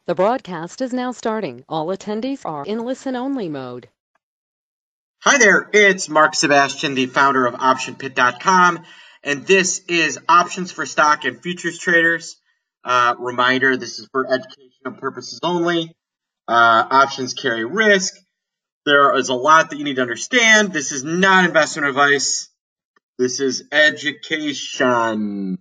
The broadcast is now starting. All attendees are in listen-only mode. Hi there, it's Mark Sebastian, the founder of OptionPit.com, and this is Options for Stock and Futures Traders. Reminder, this is for educational purposes only. Options carry risk. There is a lot that you need to understand. This is not investment advice. This is education.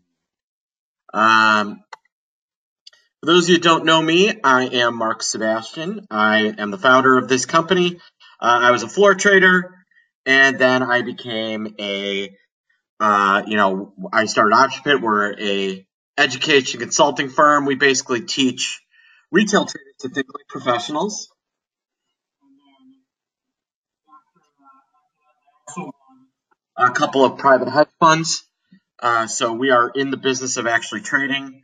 For those of you who don't know me, I am Mark Sebastian. I am the founder of this company. I was a floor trader, and then I became I started OptionPit. We're a education consulting firm. We basically teach retail traders to think like professionals. A couple of private hedge funds. So we are in the business of actually trading.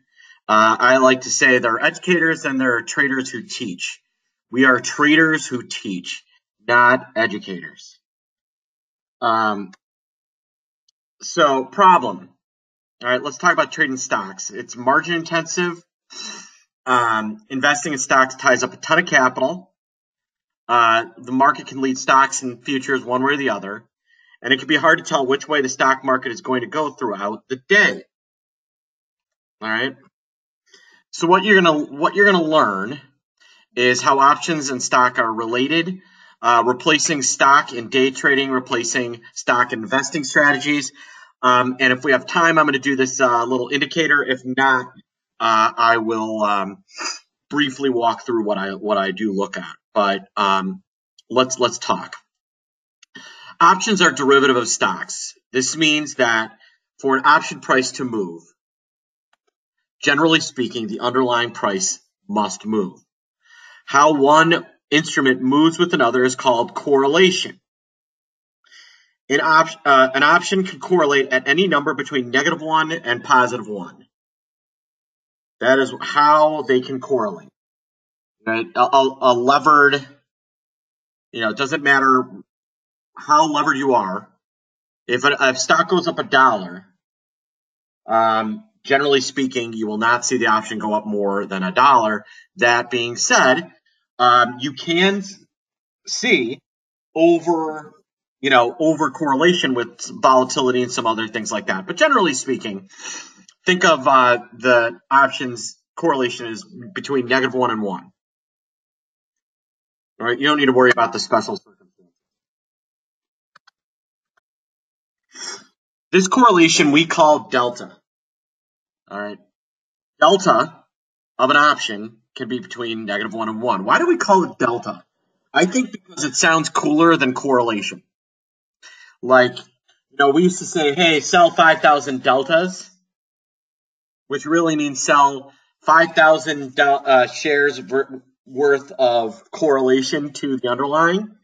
I like to say there are educators and there are traders who teach. We are traders who teach, not educators. So problem. All right, let's talk about trading stocks. It's margin intensive. Investing in stocks ties up a ton of capital. The market can lead stocks and futures one way or the other, and it can be hard to tell which way the stock market is going to go throughout the day. All right. So what you're gonna learn is how options and stock are related, replacing stock in day trading, replacing stock in investing strategies. And if we have time, I'm going to do this little indicator. If not, I will briefly walk through what I do look at. But let's talk. Options are derivative of stocks. This means that for an option price to move, generally speaking, the underlying price must move. How one instrument moves with another is called correlation. An option can correlate at any number between -1 and +1. That is how they can correlate. Right? A levered, it doesn't matter how levered you are. If stock goes up $1, generally speaking, you will not see the option go up more than $1. That being said, you can see over correlation with volatility and some other things like that. But generally speaking, think of the options correlation is between -1 and 1. All right, you don't need to worry about the special circumstances. This correlation we call delta. All right, delta of an option can be between -1 and 1. Why do we call it delta? I think because it sounds cooler than correlation. Like, we used to say, hey, sell 5,000 deltas, which really means sell 5,000 shares worth of correlation to the underlying.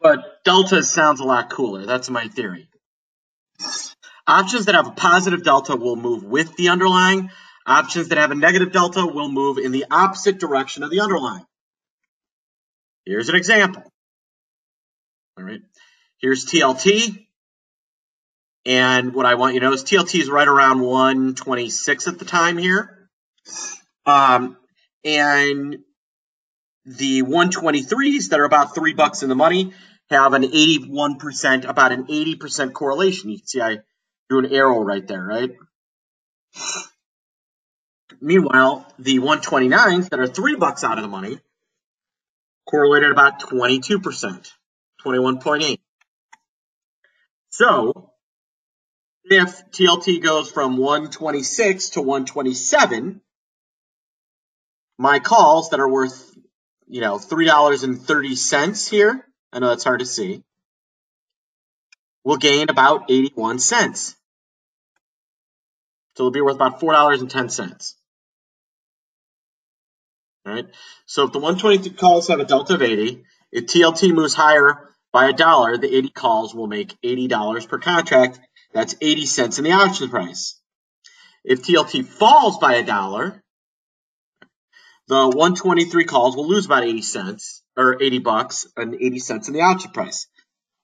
But delta sounds a lot cooler. That's my theory. Options that have a positive delta will move with the underlying. Options that have a negative delta will move in the opposite direction of the underlying. Here's an example. All right. Here's TLT. And what I want you to know is TLT is right around 126 at the time here. And the 123s that are about $3 in the money have an 81%, about an 80% correlation. You can see I drew an arrow right there, right? Meanwhile, the 129s that are $3 out of the money correlated about 22%, 21.8. So if TLT goes from 126 to 127, my calls that are worth, $3.30 here, I know that's hard to see, will gain about 81 cents. So it'll be worth about $4.10. All right. So if the 122 calls have a delta of 80, if TLT moves higher by $1, the 80 calls will make $80 per contract. That's 80 cents in the option price. If TLT falls by $1, the 123 calls will lose about 80 cents or $80 and 80 cents in the option price.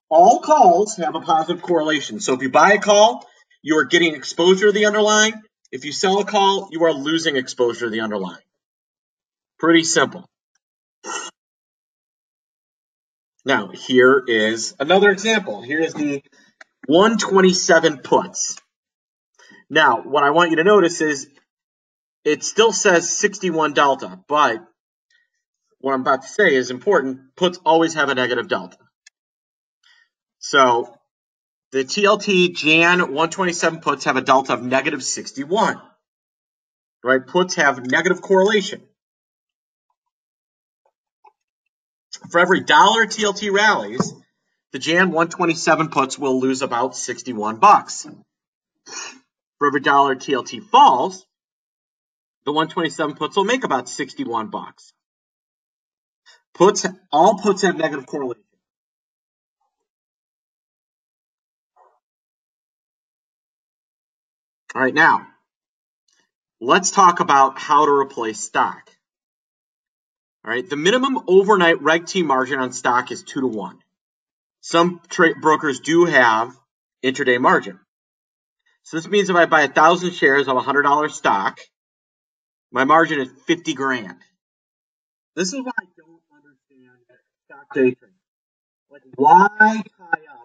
All calls have a positive correlation. So if you buy a call, you are getting exposure to the underlying. If you sell a call, you are losing exposure to the underlying. Pretty simple. Now, here is another example. Here is the 127 puts. Now, what I want you to notice is it still says 61 delta, but what I'm about to say is important. Puts always have a negative delta. So the TLT Jan 127 puts have a delta of negative 61. Right? Puts have negative correlation. For every dollar TLT rallies, the Jan 127 puts will lose about 61 bucks. For every dollar TLT falls, the 127 puts will make about 61 bucks. All puts have negative correlation. All right, now let's talk about how to replace stock. All right, the minimum overnight Reg T margin on stock is 2 to 1. Some brokers do have intraday margin. So this means if I buy 1,000 shares of $100 stock, my margin is 50 grand. This is why I don't understand stock day trading. Like, why tie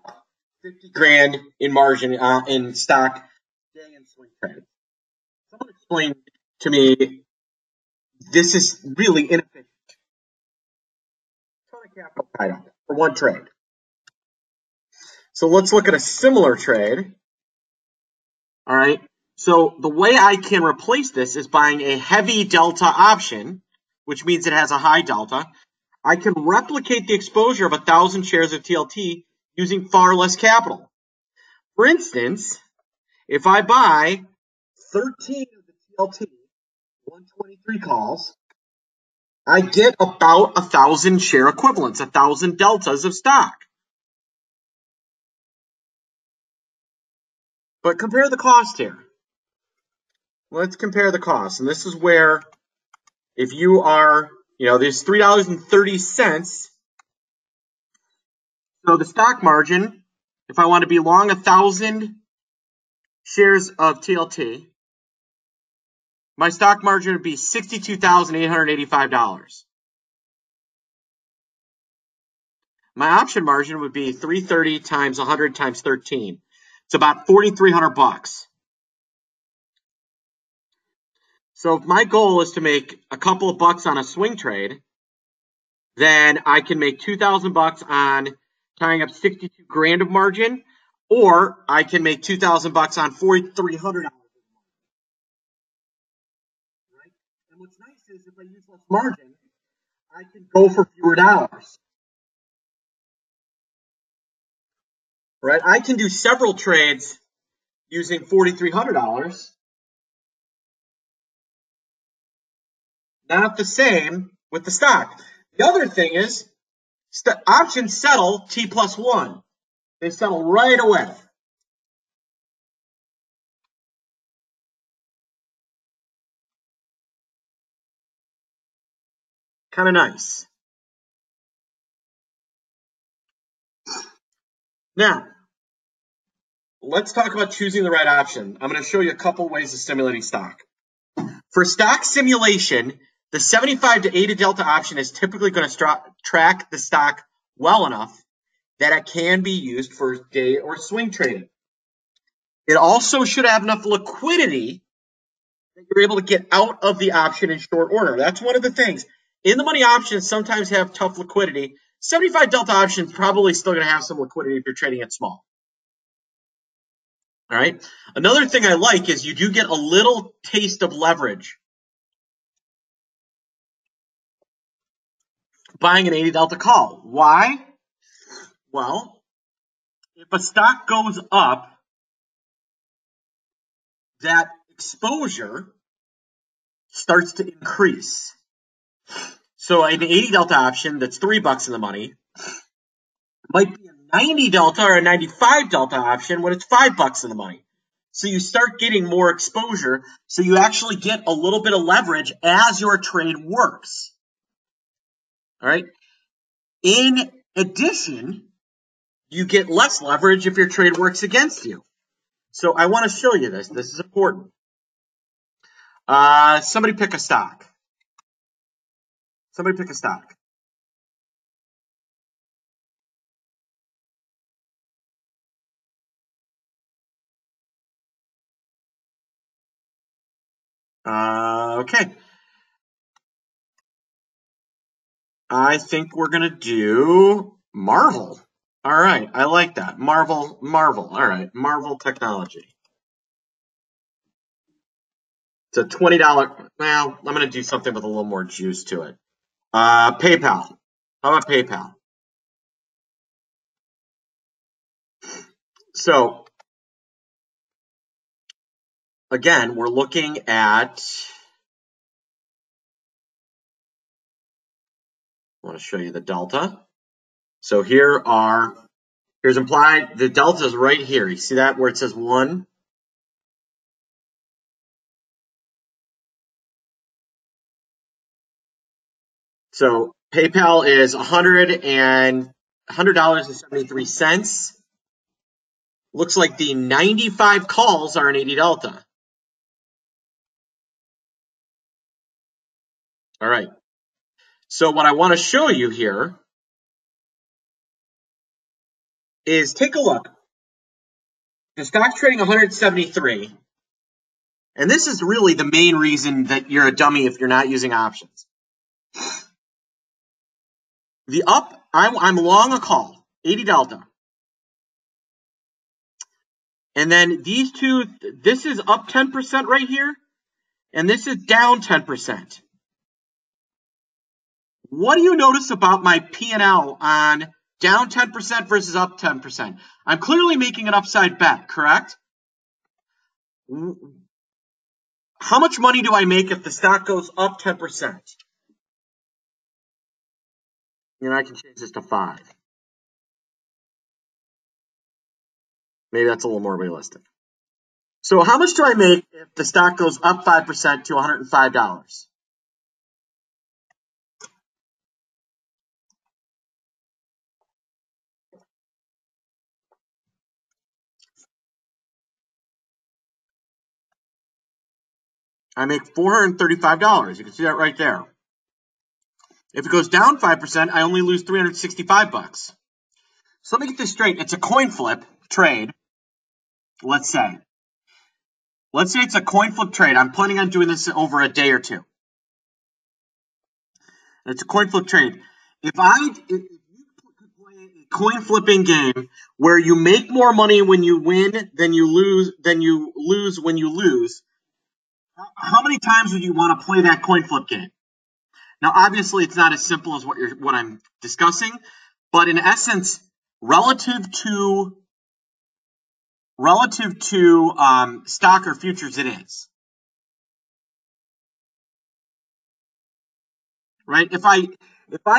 up 50 grand in margin in stock day and swing trade? Someone explain to me, this is really inefficient. A ton of capital tied up for one trade. So let's look at a similar trade. All right. So the way I can replace this is buying a heavy delta option, which means it has a high delta. I can replicate the exposure of 1,000 shares of TLT using far less capital. For instance, if I buy 13 of the TLT 123 calls, I get about 1,000 share equivalents, 1,000 deltas of stock. But compare the cost here. Let's compare the cost. And this is where, if you are, there's $3.30. So the stock margin, if I want to be long 1,000 shares of TLT, my stock margin would be $62,885. My option margin would be 330 times 100 times 13. It's about 4,300 bucks. So if my goal is to make a couple of bucks on a swing trade, then I can make 2,000 bucks on tying up 62 grand of margin, or I can make 2,000 bucks on $4,300. Right? And what's nice is if I use less margin, I can go for fewer dollars. Right? I can do several trades using $4,300. Not the same with the stock. The other thing is, options settle T plus 1. They settle right away. Kind of nice. Now, let's talk about choosing the right option. I'm going to show you a couple ways of simulating stock. For stock simulation, the 75 to 80 delta option is typically going to track the stock well enough that it can be used for day or swing trading. It also should have enough liquidity that you're able to get out of the option in short order. That's one of the things. In the money options sometimes have tough liquidity. 75 delta options probably still going to have some liquidity if you're trading it small. All right. Another thing I like is you do get a little taste of leverage buying an 80 delta call. Why? Well, if a stock goes up, that exposure starts to increase. So an 80 delta option that's $3 in the money might be a 90 delta or a 95 delta option when it's $5 in the money. So you start getting more exposure. So you actually get a little bit of leverage as your trade works. All right. In addition, you get less leverage if your trade works against you. So I want to show you this. This is important. Somebody pick a stock. Somebody pick a stock. Okay. I think we're going to do Marvel. All right. I like that. Marvel. All right. Marvel Technology. It's a $20. Well, I'm going to do something with a little more juice to it. PayPal. How about PayPal? So, again, we're looking at, I want to show you the delta. So here's implied, the delta is right here. You see that where it says 1? So PayPal is $100.73. Looks like the 95 calls are an 80 delta. All right. So what I want to show you here is take a look. The stock's trading 173. And this is really the main reason that you're a dummy if you're not using options. The up, I'm long a call, 80 delta. And then these two, this is up 10% right here, and this is down 10%. What do you notice about my P&L on down 10% versus up 10%? I'm clearly making an upside bet, correct? How much money do I make if the stock goes up 10%? And I can change this to 5. Maybe that's a little more realistic. So how much do I make if the stock goes up 5% to $105? I make $435. You can see that right there. If it goes down 5%, I only lose $365. So let me get this straight. It's a coin flip trade, let's say. Let's say it's a coin flip trade. I'm planning on doing this over a day or two. It's a coin flip trade. If you could play a coin flipping game where you make more money when you win than you lose when you lose, how many times would you want to play that coin flip game? Now, obviously, it's not as simple as what I'm discussing, but in essence, relative to stock or futures, it is. Right? If I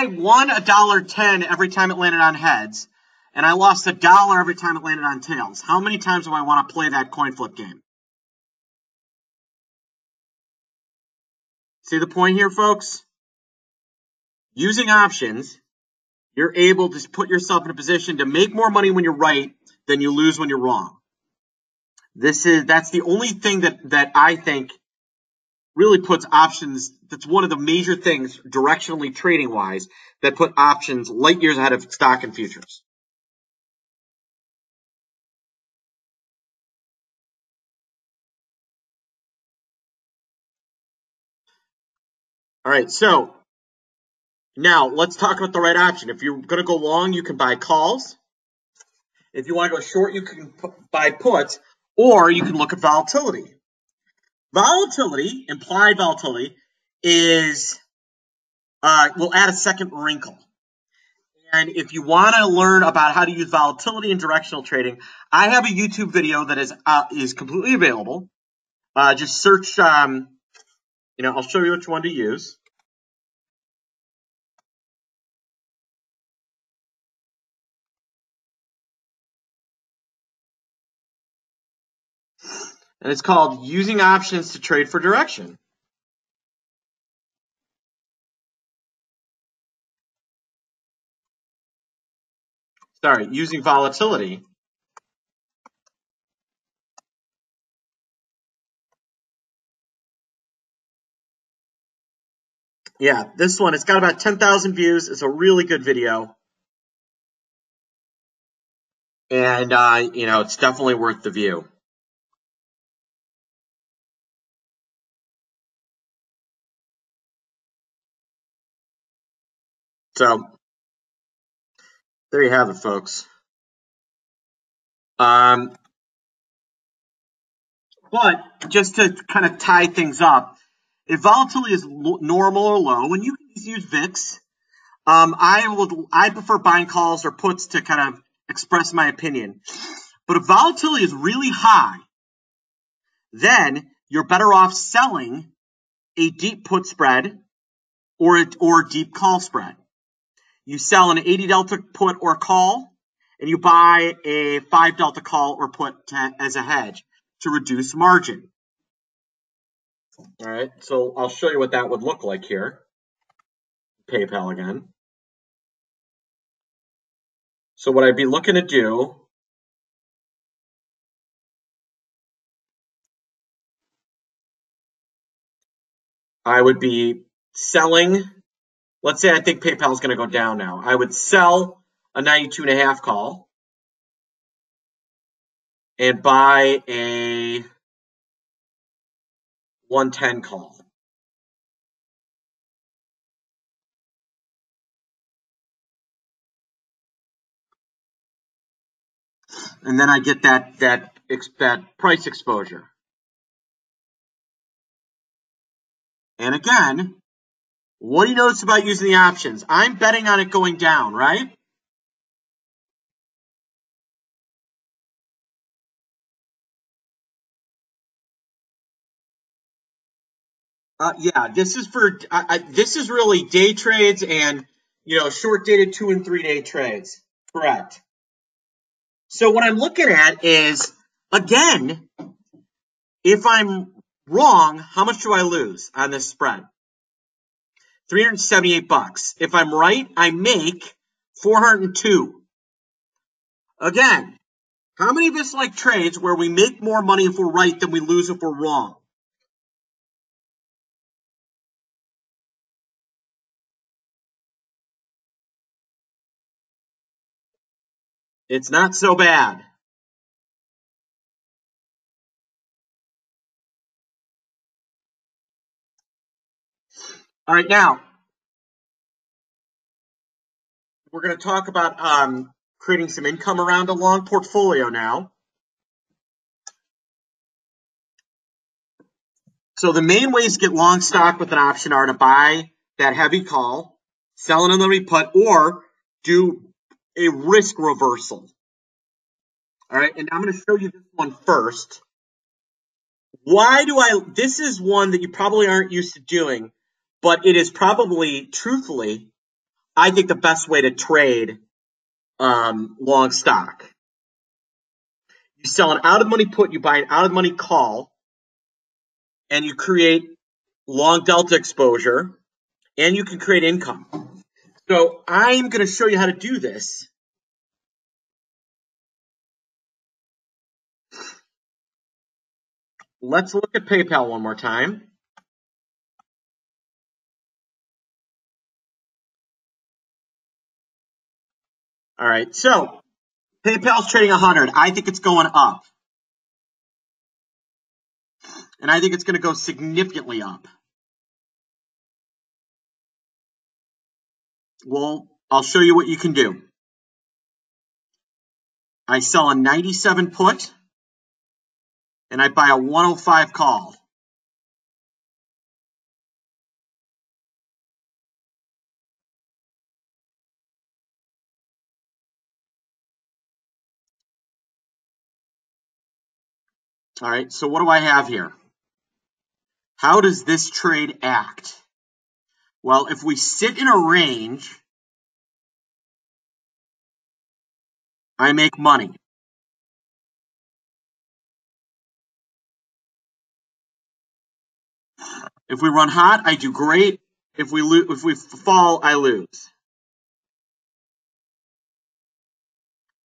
won $1.10 every time it landed on heads, and I lost $1 every time it landed on tails, how many times do I want to play that coin flip game? See the point here, folks? Using options, you're able to put yourself in a position to make more money when you're right than you lose when you're wrong. That's the only thing that I think really puts options, that's one of the major things directionally trading wise that put options light years ahead of stock and futures. All right, so now let's talk about the right option. If you're going to go long, you can buy calls. If you want to go short, you can buy puts, or you can look at volatility. Volatility, implied volatility, is will add a second wrinkle. And if you want to learn about how to use volatility in directional trading, I have a YouTube video that is completely available. Just search, I'll show you which one to use. And it's called Using Options to Trade for Direction. Sorry, using volatility. Yeah, this one, it's got about 10,000 views. It's a really good video. And, it's definitely worth the view. So, there you have it, folks. But just to kind of tie things up, if volatility is normal or low, and you can just use VIX, I prefer buying calls or puts to kind of express my opinion. But if volatility is really high, then you're better off selling a deep put spread or a deep call spread. You sell an 80 delta put or call, and you buy a 5 delta call or put as a hedge to reduce margin. All right, so I'll show you what that would look like here. PayPal again. So what I'd be looking to do, I would be selling, let's say I think PayPal is going to go down now. I would sell a 92.5 call and buy a 110 call. And then I get that price exposure. And again, what do you notice about using the options? I'm betting on it going down, right? Yeah, this is for this is really day trades and short dated 2 and 3 day trades. Correct. So what I'm looking at is, again, if I'm wrong, how much do I lose on this spread? $378. If I'm right, I make 402. Again, how many of us like trades where we make more money if we're right than we lose if we're wrong? It's not so bad. All right, now we're going to talk about creating some income around a long portfolio now. So the main ways to get long stock with an option are to buy that heavy call, sell an unlimited put, or do a risk reversal. All right, and I'm going to show you this one first. This is one that you probably aren't used to doing, but it is probably, truthfully, I think the best way to trade long stock. You sell an out-of-money put, you buy an out-of-money call, and you create long delta exposure, and you can create income. So I'm going to show you how to do this. Let's look at PayPal one more time. All right, so PayPal's trading 100. I think it's going up. And I think it's going to go significantly up. Well, I'll show you what you can do. I sell a 97 put, and I buy a 105 call. All right, so what do I have here? How does this trade act? Well, if we sit in a range, I make money. If we run hot, I do great. If we fall, I lose.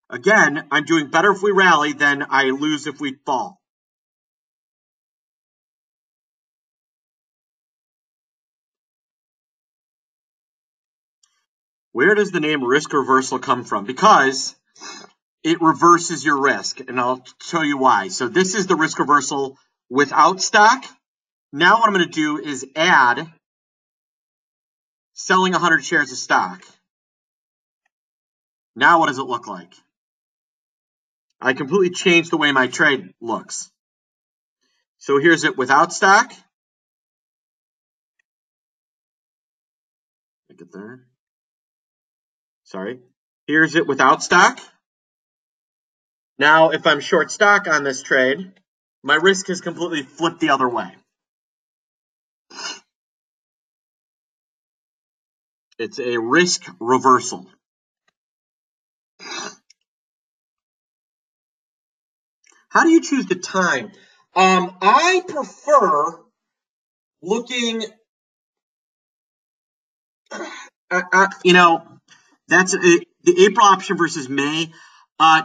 Again, I'm doing better if we rally than I lose if we fall. Where does the name risk reversal come from? Because it reverses your risk, and I'll show you why. So this is the risk reversal without stock. Now what I'm going to do is add selling 100 shares of stock. Now what does it look like? I completely changed the way my trade looks. So here's it without stock. Make it there. Sorry. Here's it without stock. Now, if I'm short stock on this trade, my risk has completely flipped the other way. It's a risk reversal. How do you choose the time? I prefer looking that's the April option versus May.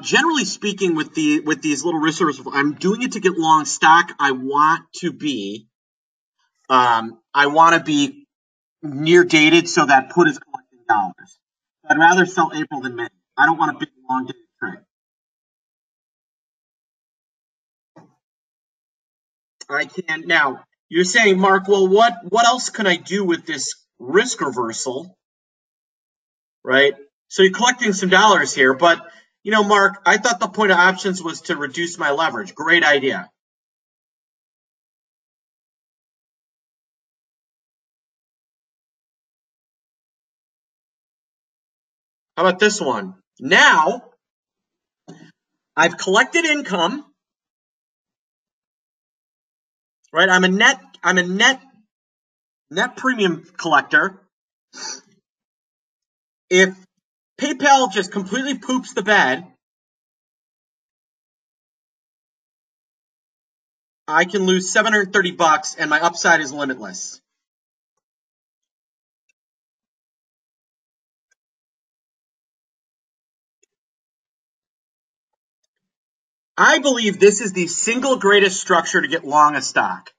Generally speaking, with these little risk reversals, I'm doing it to get long stock. I want to be near dated, so that put is collecting dollars. I'd rather sell April than May. I don't want a big long dated trade. I can now. You're saying, Mark, well, what else can I do with this risk reversal? Right? So you're collecting some dollars here, but Mark, I thought the point of options was to reduce my leverage. Great idea. How about this one? Now I've collected income, right? I'm a net premium collector. If PayPal just completely poops the bed, I can lose $730 and my upside is limitless. I believe this is the single greatest structure to get long a stock.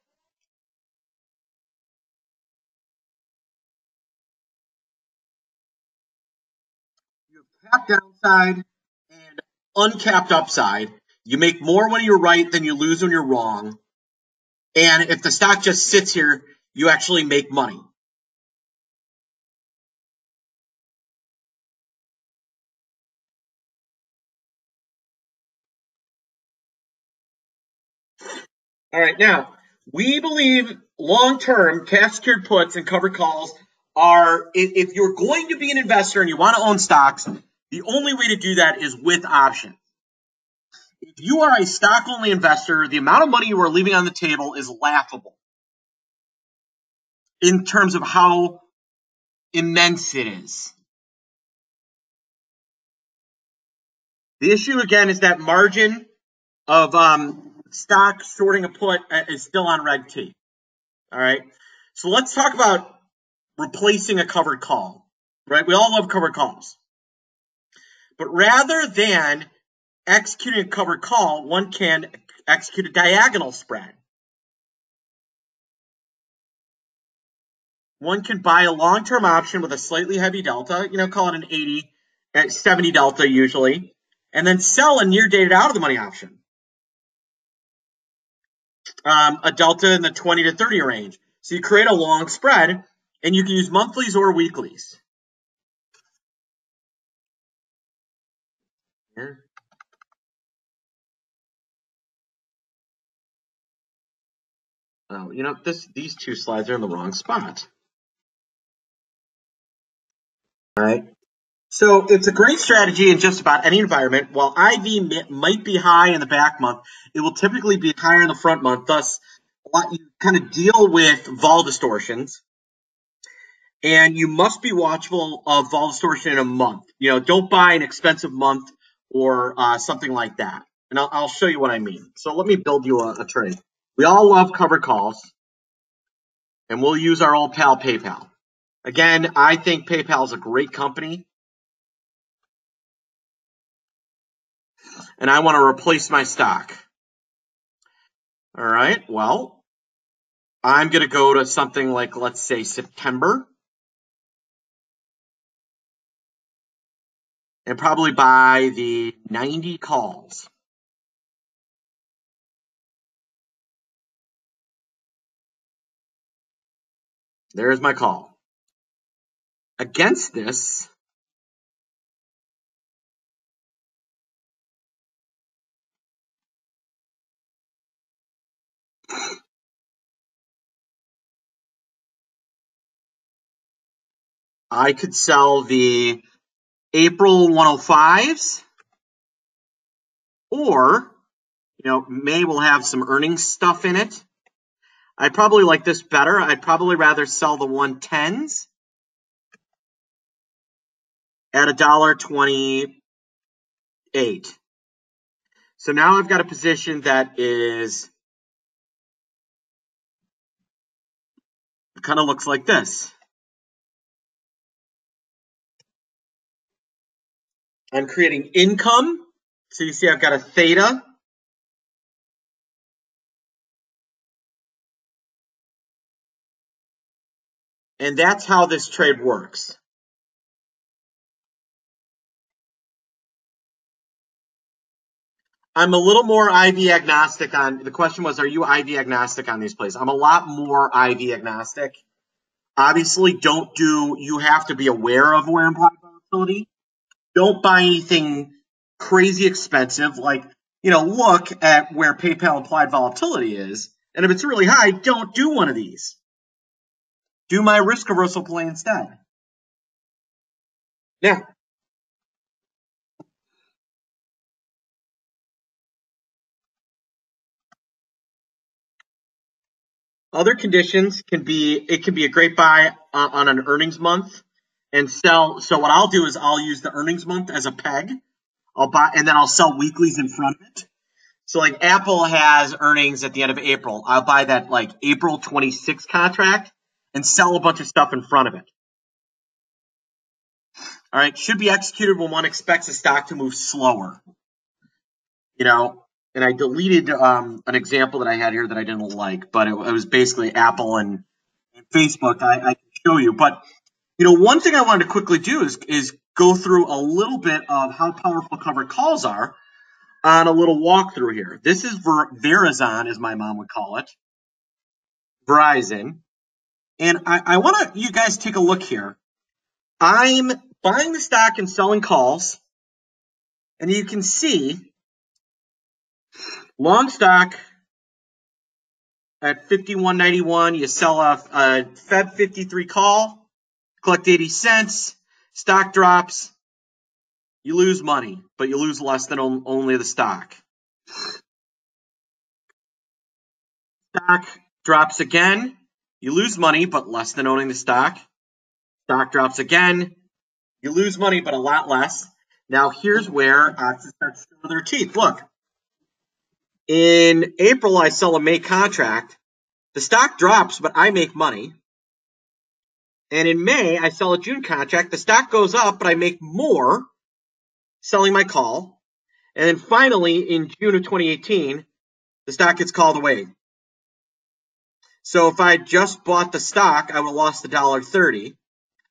You have capped downside and uncapped upside. You make more when you're right than you lose when you're wrong. And if the stock just sits here, you actually make money. All right, now, we believe long-term cash secured puts and covered calls are, if you're going to be an investor and you want to own stocks, the only way to do that is with options. If you are a stock-only investor, the amount of money you are leaving on the table is laughable in terms of how immense it is. The issue, again, is that margin of stock shorting a put is still on Reg T. All right. So let's talk about replacing a covered call, right? We all love covered calls. But rather than executing a covered call, one can execute a diagonal spread. One can buy a long-term option with a slightly heavy delta, call it an 80, at 70 delta usually, and then sell a near dated out of the money option. A delta in the 20 to 30 range. So you create a long spread, and you can use monthlies or weeklies. Here. Oh, these two slides are in the wrong spot. All right. So it's a great strategy in just about any environment. While IV might be high in the back month, it will typically be higher in the front month. Thus, you kind of deal with vol distortions. And you must be watchful of vol distortion in a month. Don't buy an expensive month or something like that. And I'll show you what I mean. So let me build you a trade. We all love covered calls. And we'll use our old pal PayPal. Again, I think PayPal is a great company. And I want to replace my stock. All right, well, I'm going to go to something like, let's say, September. and probably buy the 90 calls. There's my call. Against this, I could sell the April 105s, or, May will have some earnings stuff in it. I probably like this better. I'd probably rather sell the 110s at $1.28. So now I've got a position that is kind of looks like this. I'm creating income. So you see I've got a theta. And that's how this trade works. I'm a little more IV agnostic on, the question was, are you IV agnostic on these plays? I'm a lot more IV agnostic. Obviously, you have to be aware of where implied volatility. Don't buy anything crazy expensive. Like, look at where PayPal implied volatility is. And if it's really high, don't do one of these. Do my risk reversal play instead. Now, other conditions can be a great buy on an earnings month and sell. So what I'll do is I'll use the earnings month as a peg. I'll buy, and then I'll sell weeklies in front of it. So like Apple has earnings at the end of April. I'll buy that like April 26 contract and sell a bunch of stuff in front of it. All right, should be executed when one expects a stock to move slower. And I deleted an example that I had here that I didn't like, but it was basically Apple and Facebook. I can show you. But, one thing I wanted to quickly do is go through a little bit of how powerful covered calls are on a little walkthrough here. This is Verizon, as my mom would call it, Verizon. And I want you guys take a look here. I'm buying the stock and selling calls, and you can see long stock at 51.91. You sell a Feb 53 call, collect 80 cents, stock drops, you lose money, but you lose less than only the stock. Stock drops again, you lose money, but less than owning the stock. Stock drops again, you lose money, but a lot less. Now here's where options start to show their teeth. Look, in April, I sell a May contract. The stock drops, but I make money. And in May, I sell a June contract. The stock goes up, but I make more selling my call. And then finally, in June of 2018, the stock gets called away. So if I just bought the stock, I would have lost $1.30.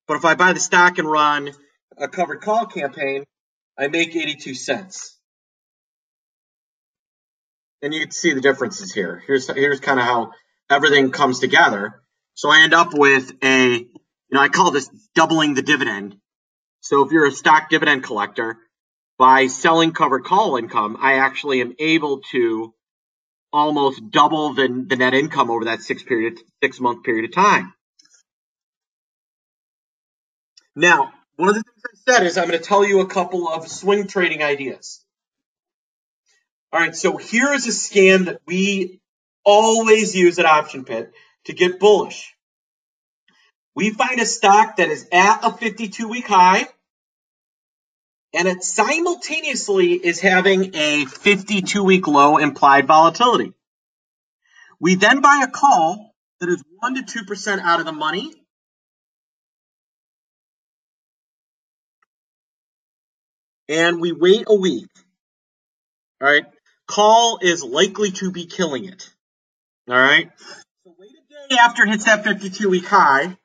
But if I buy the stock and run a covered call campaign, I make 82 cents. And you can see the differences here. Here's kind of how everything comes together. So I end up with I call this doubling the dividend. So if you're a stock dividend collector, by selling covered call income, I actually am able to almost double the net income over that 6-month period of time. Now, one of the things I said is I'm going to tell you a couple of swing trading ideas. All right, so here is a scan that we always use at Option Pit to get bullish. We find a stock that is at a 52-week high, and it simultaneously is having a 52-week low implied volatility. We then buy a call that is 1 to 2% out of the money. And we wait a week. All right. Call is likely to be killing it. All right. So wait a day after it hits that 52-week high.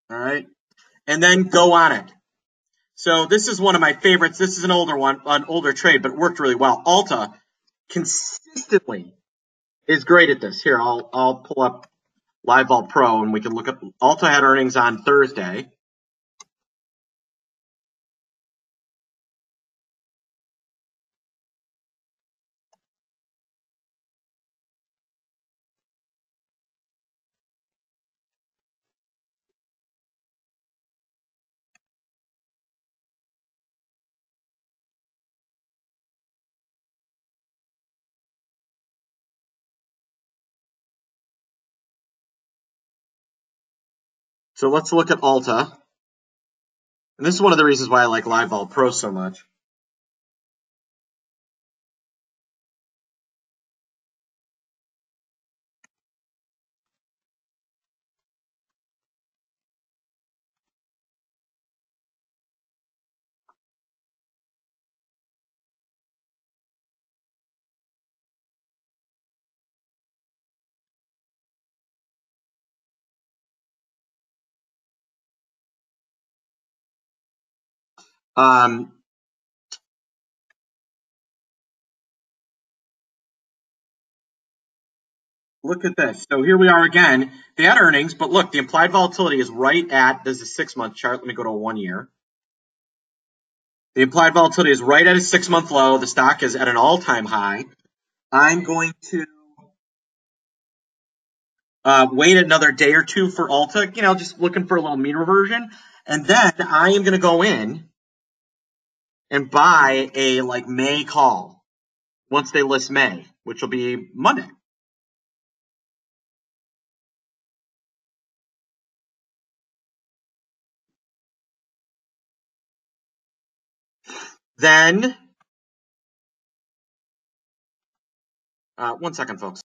All right. And then go on it. So this is one of my favorites. This is an older trade, but it worked really well. Alta consistently is great at this. Here, I'll pull up Live Vault Pro and we can look up. Alta had earnings on Thursday. So let's look at Alta. And this is one of the reasons why I like Live Vault Pro so much. Look at this. So here we are again. They had earnings, but look, the implied volatility is right at, this is a 6-month chart. Let me go to a 1 year. The implied volatility is right at a 6-month low. The stock is at an all-time high. I'm going to wait another day or two for Alta, just looking for a little mean reversion. And then I am going to go in and buy a May call once they list May, which will be Monday. Then, 1 second, folks.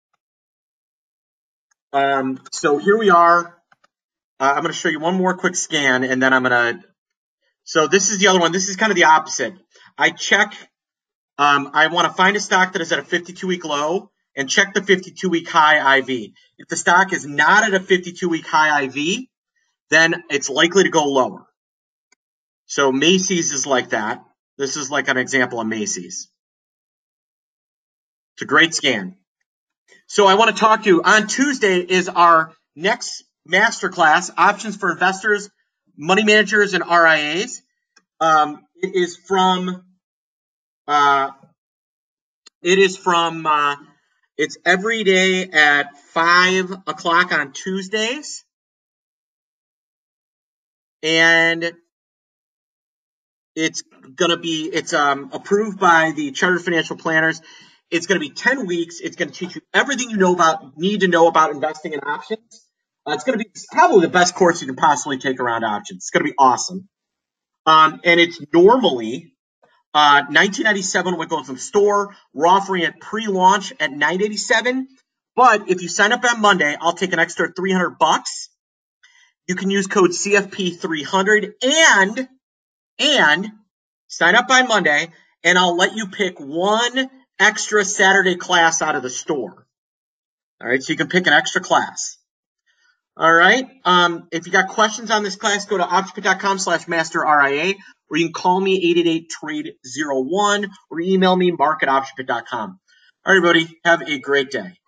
So here we are. I'm going to show you one more quick scan, and then I'm going to. So this is the other one. This is kind of the opposite. I check. I want to find a stock that is at a 52-week low and check the 52-week high IV. If the stock is not at a 52-week high IV, then it's likely to go lower. So Macy's is like that. This is like an example of Macy's. It's a great scan. So I want to talk to you. On Tuesday is our next masterclass, Options for Investors, Money Managers, and RIAs. It is from it's every day at 5 o'clock on Tuesdays. And it's approved by the Chartered Financial Planners. It's going to be 10 weeks. It's going to teach you everything you need to know about investing in options. It's going to be probably the best course you can possibly take around options. It's going to be awesome. And it's normally $19.97 when it goes in the store. We're offering it pre-launch at $9.87. But if you sign up on Monday, I'll take an extra $300. You can use code CFP300 and sign up by Monday, and I'll let you pick one extra Saturday class out of the store. All right, so you can pick an extra class. All right, if you got questions on this class, go to optionpit.com/masterRIA, or you can call me 888-TRADE-01 or email me mark@optionpit.com. All right, everybody, have a great day.